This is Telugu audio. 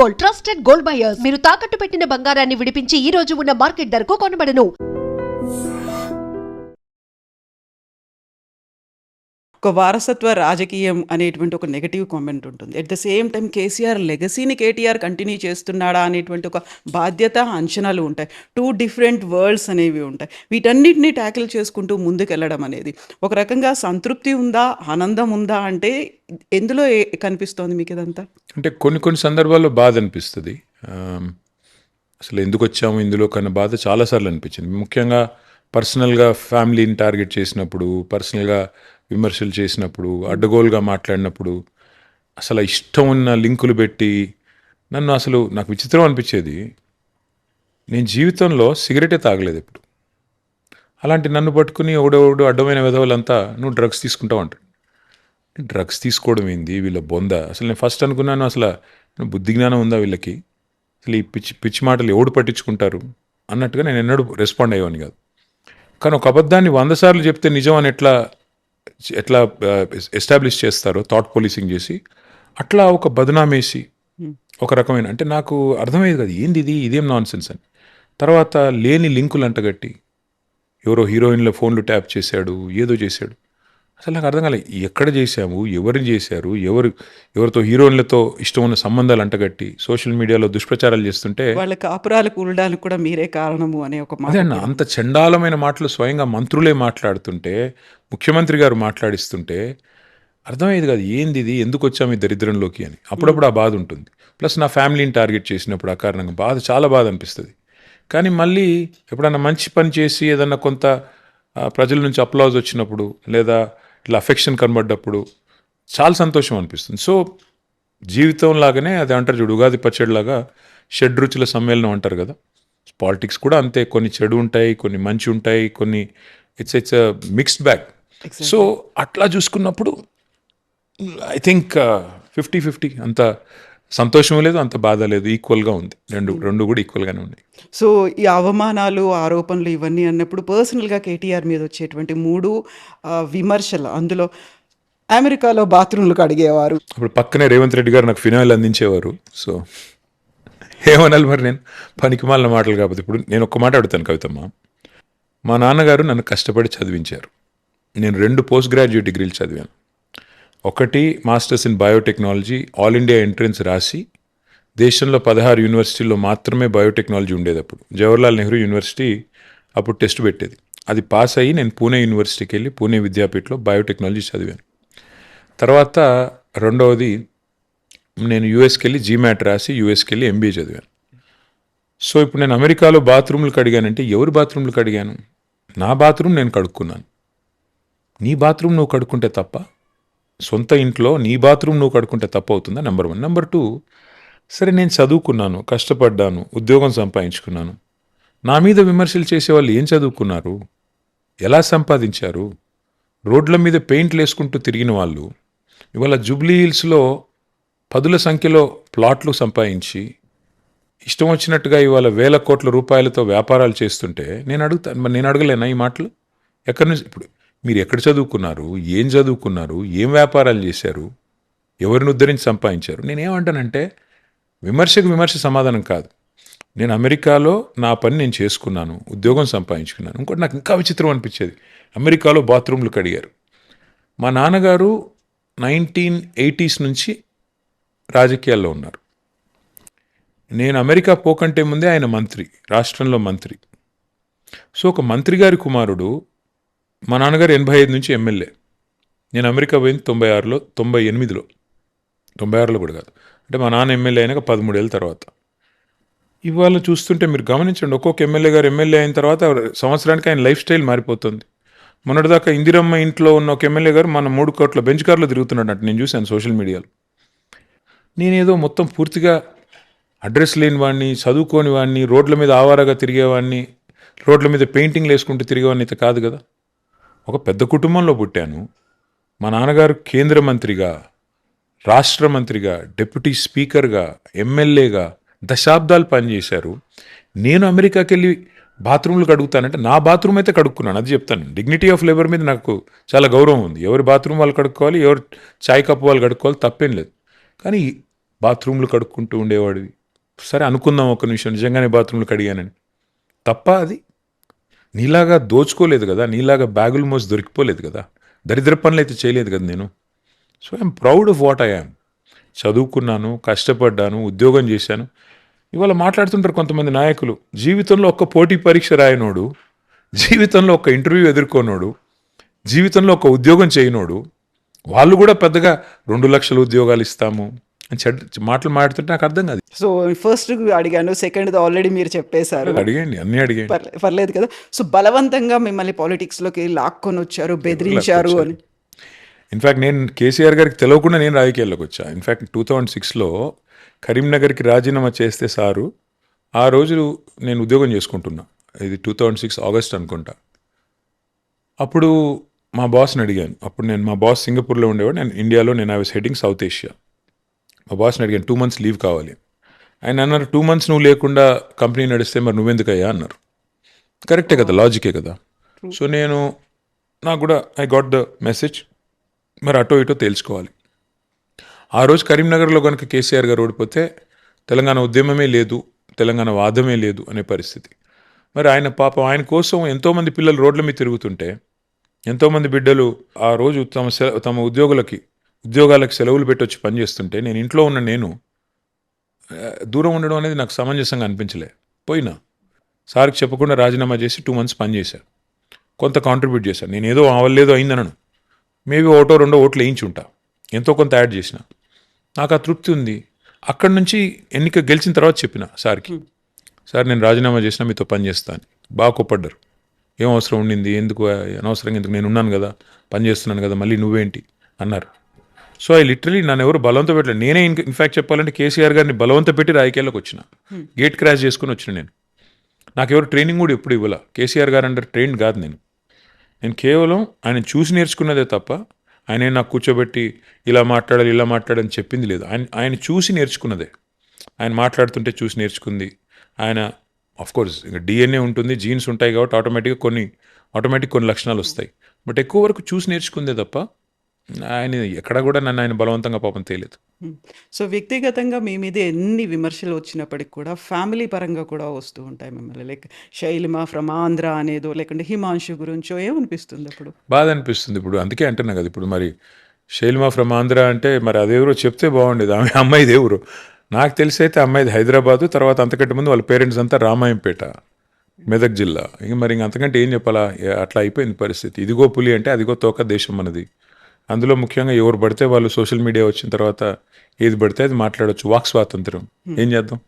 Gold, trusted gold buyers. మీరు తాకట్టు పెట్టిన బంగారాన్ని విడిపించి ఈ రోజు ఉన్న మార్కెట్ ధరకు కొనబడను. ఒక వారసత్వ రాజకీయం అనేటువంటి ఒక నెగటివ్ కామెంట్ ఉంటుంది. At the same time KCR లెగసీని కేటీఆర్ కంటిన్యూ చేస్తున్నాడా అనేటువంటి ఒక బాధ్యత, అంచనాలు ఉంటాయి. టూ డిఫరెంట్ వరల్డ్స్ అనేవి ఉంటాయి. వీటన్నిటిని ట్యాకిల్ చేసుకుంటూ ముందుకెళ్ళడం అనేది ఒక రకంగా సంతృప్తి ఉందా, ఆనందం ఉందా అంటే ఎందులో కనిపిస్తోంది మీకు ఇదంతా? అంటే కొన్ని సందర్భాల్లో బాధ అనిపిస్తుంది. అసలు ఎందుకు వచ్చాము ఇందులో కన్నా బాధ చాలాసార్లు అనిపించింది. ముఖ్యంగా పర్సనల్గా ఫ్యామిలీని టార్గెట్ చేసినప్పుడు, పర్సనల్గా విమర్శలు చేసినప్పుడు, అడ్డగోలుగా మాట్లాడినప్పుడు, అసలు ఇష్టం ఉన్న లింకులు పెట్టి నాకు విచిత్రం అనిపించేది. నేను జీవితంలో సిగరెటే తాగలేదు ఎప్పుడు. అలాంటి నన్ను పట్టుకుని ఒకడెవడు అడ్డమైన విధవలంతా నువ్వు డ్రగ్స్ తీసుకుంటావు అంటారు. డ్రగ్స్ తీసుకోవడం ఏంది వీళ్ళ బొంద? అసలు నేను ఫస్ట్ అనుకున్నాను, అసలు బుద్ధి జ్ఞానం ఉందా వీళ్ళకి? అసలు ఈ పిచ్చి మాటలు ఎవడు పట్టించుకుంటారు అన్నట్టుగా నేను ఎన్నడూ రెస్పాండ్ అయ్యేవాని కాదు. కానీ ఒక అబద్ధాన్ని 100 సార్లు చెప్తే నిజం అని ఎట్లా ఎస్టాబ్లిష్ చేస్తారో థాట్ పోలీసింగ్ చేసి, అట్లా ఒక బదనామేసి ఒక రకమైన, అంటే నాకు అర్థమయ్యేది కాదు ఏంది ఇదేం నాన్ సెన్స్ అని. తర్వాత లేని లింకులు అంటగట్టి ఎవరో హీరోయిన్ల ఫోన్లు ట్యాప్ చేశాడు, ఏదో చేశాడు. అసలు నాకు అర్థం కాలేదు ఎక్కడ చేశాము, ఎవరిని చేశారు, ఎవరితో హీరోయిన్లతో ఇష్టం ఉన్న సంబంధాలు అంటగట్టి సోషల్ మీడియాలో దుష్ప్రచారాలు చేస్తుంటే వాళ్ళ కాపురాలు కూలడానికి కూడా మీరే కారణము అనే ఒక మాట. అదే అంత చండాలమైన మాటలు స్వయంగా మంత్రులే మాట్లాడుతుంటే, ముఖ్యమంత్రి గారు మాట్లాడిస్తుంటే అర్థమయ్యేది కాదు ఏంది ఎందుకు వచ్చాము ఈ దరిద్రంలోకి అని. అప్పుడప్పుడు ఆ బాధ ఉంటుంది. ప్లస్ నా ఫ్యామిలీని టార్గెట్ చేసినప్పుడు ఆ కారణంగా చాలా బాధ అనిపిస్తుంది. కానీ మళ్ళీ ఎప్పుడన్నా మంచి పని చేసి ఏదన్నా కొంత ప్రజల నుంచి అప్లాజ్ వచ్చినప్పుడు, లేదా ఇట్లా అఫెక్షన్ కనబడ్డప్పుడు చాలా సంతోషం అనిపిస్తుంది. సో జీవితం లాగానే అది అంటారు చూడు, ఉగాది పచ్చడిలాగా షడ్రుచుల సమ్మేళనం అంటారు కదా. పాలిటిక్స్ కూడా అంతే, కొన్ని చెడు ఉంటాయి, కొన్ని మంచి ఉంటాయి, కొన్ని ఇట్స్ మిక్స్డ్ బ్యాగ్. సో అట్లా చూసుకున్నప్పుడు ఐ థింక్ 50-50, అంత సంతోషం లేదు, అంత బాధ లేదు, ఈక్వల్గా ఉంది. రెండు కూడా ఈక్వల్గానే ఉన్నాయి. సో ఈ అవమానాలు, ఆరోపణలు ఇవన్నీ అన్నప్పుడు పర్సనల్గా కేటీఆర్ మీద వచ్చేటువంటి 3 విమర్శలు, అందులో అమెరికాలో బాత్రూమ్లకు అడిగేవారు, అప్పుడు పక్కనే రేవంత్ రెడ్డి గారు నాకు ఫినాయిల్ అందించేవారు. సో ఏమనాలి మరి, నేను పనికిమాలిన మాటలు కాకపోతే. ఇప్పుడు నేను ఒక్క మాట అడుగుతాను కవితమ్మ. మా నాన్నగారు నన్ను కష్టపడి చదివించారు. నేను 2 పోస్ట్ గ్రాడ్యుయేట్ డిగ్రీలు చదివాను. ఒకటి masters in biotechnology, all India entrance రాసి, దేశంలో 16 యూనివర్సిటీల్లో మాత్రమే బయోటెక్నాలజీ ఉండేది అప్పుడు. జవహర్లాల్ నెహ్రూ యూనివర్సిటీ అప్పుడు టెస్ట్ పెట్టేది. అది పాస్ అయ్యి నేను పూణే యూనివర్సిటీకి వెళ్ళి పూణే విద్యాపీఠలో బయోటెక్నాలజీ చదివాను. తర్వాత రెండవది నేను యూఎస్కి వెళ్ళి జీమాట్ రాసి యూఎస్కి వెళ్ళి ఎంబీఏ చదివాను. సో ఇప్పుడు నేను అమెరికాలో బాత్రూమ్లకు అడిగానంటే ఎవరి బాత్రూమ్లకు అడిగాను? నా బాత్రూమ్ నేను కడుక్కున్నాను. నీ బాత్రూమ్ నువ్వు కడుక్కుంటే తప్ప? సొంత ఇంట్లో నీ బాత్రూమ్ నువ్వు కడుక్కుంటే తప్పు అవుతుందా? నెంబర్ 1. నెంబర్ 2, సరే నేను చదువుకున్నాను, కష్టపడ్డాను, ఉద్యోగం సంపాదించుకున్నాను. నా మీద విమర్శలు చేసేవాళ్ళు ఏం చదువుకున్నారు, ఎలా సంపాదించారు? రోడ్ల మీద పెయింట్లు వేసుకుంటూ తిరిగిన వాళ్ళు ఇవాళ జూబ్లీ హిల్స్లో 10ల సంఖ్యలో ప్లాట్లు సంపాదించి ఇష్టం వచ్చినట్టుగా ఇవాళ వేల కోట్ల రూపాయలతో వ్యాపారాలు చేస్తుంటే నేను అడగలేనా ఈ మాటలు? ఎక్కడి నుంచి? ఇప్పుడు మీరు ఎక్కడ చదువుకున్నారు, ఏం చదువుకున్నారు, ఏం వ్యాపారాలు చేశారు, ఎవరిని ఉద్ధరించి సంపాదించారు? నేనేమంటానంటే విమర్శ సమాధానం కాదు. నేను అమెరికాలో నా పని నేను చేసుకున్నాను, ఉద్యోగం సంపాదించుకున్నాను. ఇంకోటి నాకు ఇంకా విచిత్రం అనిపించేది, అమెరికాలో బాత్రూమ్లు కడిగారు. మా నాన్నగారు 1980s నుంచి రాజకీయాల్లో ఉన్నారు. నేను అమెరికా పోకంటే ముందే ఆయన మంత్రి, రాష్ట్రంలో మంత్రి. సో ఒక మంత్రి గారి కుమారుడు, మా నాన్నగారు 85 నుంచి ఎమ్మెల్యే. నేను అమెరికా పోయింది 96లో, 98లో కూడా కాదు, అంటే మా నాన్న ఎమ్మెల్యే అయినాక 13 ఏళ్ళ తర్వాత. ఇవాళ చూస్తుంటే మీరు గమనించండి, ఒక్కొక్క ఎమ్మెల్యే గారు ఎమ్మెల్యే అయిన తర్వాత సంవత్సరానికి ఆయన లైఫ్ స్టైల్ మారిపోతుంది. మొన్నటిదాకా ఇందిరమ్మ ఇంట్లో ఉన్న ఒక ఎమ్మెల్యే గారు మన 3 కోట్ల బెంచ్ కార్లో తిరుగుతున్నాడు అంటే నేను చూశాను సోషల్ మీడియాలో. నేనేదో మొత్తం పూర్తిగా అడ్రస్ లేని వాడిని, చదువుకోని వాడిని, రోడ్ల మీద ఆవారాగా తిరిగేవాడిని, రోడ్ల మీద పెయింటింగ్లు వేసుకుంటూ తిరిగేవాడిని అయితే కాదు కదా. ఒక పెద్ద కుటుంబంలో పుట్టాను. మా నాన్నగారు కేంద్ర మంత్రిగా, రాష్ట్ర మంత్రిగా, డిప్యూటీ స్పీకర్గా, ఎమ్మెల్యేగా దశాబ్దాలు పనిచేశారు. నేను అమెరికాకి వెళ్ళి బాత్రూమ్లు కడుగుతానంటే నా బాత్రూమ్ అయితే కడుక్కున్నాను, అది చెప్తాను. డిగ్నిటీ ఆఫ్ లేబర్ మీద నాకు చాలా గౌరవం ఉంది. ఎవరి బాత్రూమ్ వాళ్ళు కడుక్కోవాలి, ఎవరు చాయ్ కప్పు వాళ్ళు కడుక్కోవాలి, తప్పేం లేదు. కానీ బాత్రూమ్లు కడుక్కుంటూ ఉండేవాడివి. సరే అనుకుందాం ఒక నిమిషం, నిజంగానే బాత్రూమ్లు కడిగానని. తప్ప అది? నీలాగా దోచుకోలేదు కదా, నీలాగా బ్యాగులు మోసి దొరికిపోలేదు కదా, దరిద్ర పనులు అయితే చేయలేదు కదా నేను. So I'm proud of what I am. చదువుకున్నాను, కష్టపడ్డాను, ఉద్యోగం చేశాను. ఇవాళ మాట్లాడుతుంటారు కొంతమంది నాయకులు, జీవితంలో ఒక్క పోటీ పరీక్ష రాయనోడు, జీవితంలో ఒక ఇంటర్వ్యూ ఎదుర్కొనోడు, జీవితంలో ఒక ఉద్యోగం చేయనోడు, వాళ్ళు కూడా పెద్దగా 2 లక్షల ఉద్యోగాలు ఇస్తాము అని మాటలు మాట్లాడుతుంటే నాకు అర్థం కాదు. సో ఫస్ట్ అడిగాను, సెకండ్ ఆల్రెడీ మీరు చెప్పేశారు. అడిగండి, అన్నీ అడిగండి. పర్లేదు కదా. సో బలవంతంగా మిమ్మల్ని పాలిటిక్స్లోకి లాక్కొని వచ్చారు, బెదిరించారు అని. ఇన్ఫ్యాక్ట్ నేను కేసీఆర్ గారికి తెలియకుండా నేను రాజకీయాల్లోకి వచ్చా. ఇన్ఫ్యాక్ట్ 2006లో కరీంనగర్కి రాజీనామా చేస్తే సారు, ఆ రోజు నేను ఉద్యోగం చేసుకుంటున్నా. ఇది 2006 ఆగస్ట్ అనుకుంటా. అప్పుడు మా బాస్ని అడిగాను. అప్పుడు మా బాస్ సింగపూర్లో ఉండేవాడు, నేను ఇండియాలో, నేను I was heading south Asia. మా బాస్ని అడిగాను 2 months లీవ్ కావాలి. ఆయన అన్నారు 2 months నువ్వు లేకుండా కంపెనీ నడిస్తే మరి నువ్వెందుకయ్యా అన్నారు. కరెక్టే కదా, లాజికే కదా. సో నాకు కూడా ఐ గాట్ ద మెసేజ్, మరి అటో ఇటో తేల్చుకోవాలి. ఆ రోజు కరీంనగర్లో కనుక కేసీఆర్ గారు ఓడిపోతే తెలంగాణ ఉద్యమమే లేదు, తెలంగాణ వాదమే లేదు అనే పరిస్థితి. మరి ఆయన పాపం, ఆయన కోసం ఎంతోమంది పిల్లలు రోడ్ల మీద తిరుగుతుంటే, ఎంతోమంది బిడ్డలు ఆ రోజు తమ ఉద్యోగాలకు సెలవులు పెట్టి వచ్చి పనిచేస్తుంటే, నేను ఇంట్లో ఉన్న దూరం ఉండడం అనేది నాకు సమంజసంగా అనిపించలే. పోయినా సార్కి చెప్పకుండా రాజీనామా చేసి 2 months పనిచేశాను. కొంత కాంట్రిబ్యూట్ చేశాను. నేను ఏదో అవలేదో అయిందనను, మేబీ 1-2 ఓట్లు వేయించి ఉంటా, ఎంతో కొంత యాడ్ చేసిన. నాకు ఆ తృప్తి ఉంది. అక్కడి నుంచి ఎన్నిక గెలిచిన తర్వాత చెప్పిన సార్కి, సార్ నేను రాజీనామా చేసినా మీతో పని చేస్తాను. బాగా కోప్పడ్డారు. ఏం అవసరం ఉండింది, ఎందుకు అనవసరంగా, ఎందుకు, నేను ఉన్నాను కదా, పని చేస్తున్నాను కదా, మళ్ళీ నువ్వేంటి అన్నారు. సో ఐ లిటరలీ నన్ను ఎవరు బలవంత పెట్టలేదు. నేనే ఇన్ఫ్యాక్ట్ చెప్పాలంటే కేసీఆర్ గారిని బలవంత పెట్టి రాజకీయాల్లోకి వచ్చిన. గేట్ క్రాష్ చేసుకుని వచ్చిన నేను. నాకెవరు ట్రైనింగ్ కూడా ఎప్పుడు ఇవ్వాల. కేసీఆర్ గారు అండర్ ట్రైన్డ్ కాదు నేను కేవలం ఆయన చూసి నేర్చుకున్నదే తప్ప, ఆయన నాకు కూర్చోబెట్టి ఇలా మాట్లాడాలని చెప్పింది లేదు. ఆయన చూసి నేర్చుకున్నదే. ఆయన మాట్లాడుతుంటే చూసి నేర్చుకుంది. ఆయన ఆఫ్కోర్స్ ఇంకా డిఎన్ఏ ఉంటుంది, జీన్స్ ఉంటాయి కాబట్టి ఆటోమేటిక్ కొన్ని లక్షణాలు వస్తాయి. బట్ ఎక్కువ వరకు చూసి నేర్చుకుందే తప్ప ఆయన ఎక్కడ కూడా ఆయన బలవంతంగా పాపం తేలేదు. సో వ్యక్తిగతంగా మీ మీద ఎన్ని విమర్శలు వచ్చినప్పటికి కూడా ఫ్యామిలీ పరంగా కూడా వస్తూ ఉంటాయి మిమ్మల్ని, లైక్ శైలిమ ఫ్రమ్ ఆంధ్ర అనేదో, లేకుంటే హిమాంశు గురించో, ఏమనిపిస్తుంది అప్పుడు? బాధ అనిపిస్తుంది. ఇప్పుడు అందుకే అంటున్నా కదా, ఇప్పుడు మరి శైలిమ ఫ్రమ్ ఆంధ్ర అంటే మరి అదెవరో చెప్తే బాగుండేది. అమ్మాయిది ఎవరు నాకు తెలిసి అయితే, అమ్మాయిది హైదరాబాదు, తర్వాత అంతకంటే ముందు వాళ్ళ పేరెంట్స్ అంతా రామాయంపేట, మెదక్ జిల్లా. మరి అంతకంటే ఏం చెప్పాలా, అట్లా అయిపోయింది పరిస్థితి. ఇదిగో పులి అంటే అదిగో తోక దేశం మనది. అందులో ముఖ్యంగా ఎవరు పడితే వాళ్ళు సోషల్ మీడియా వచ్చిన తర్వాత ఏది పడితే అది మాట్లాడవచ్చు, వాక్ స్వాతంత్రం. ఏం చేద్దాం?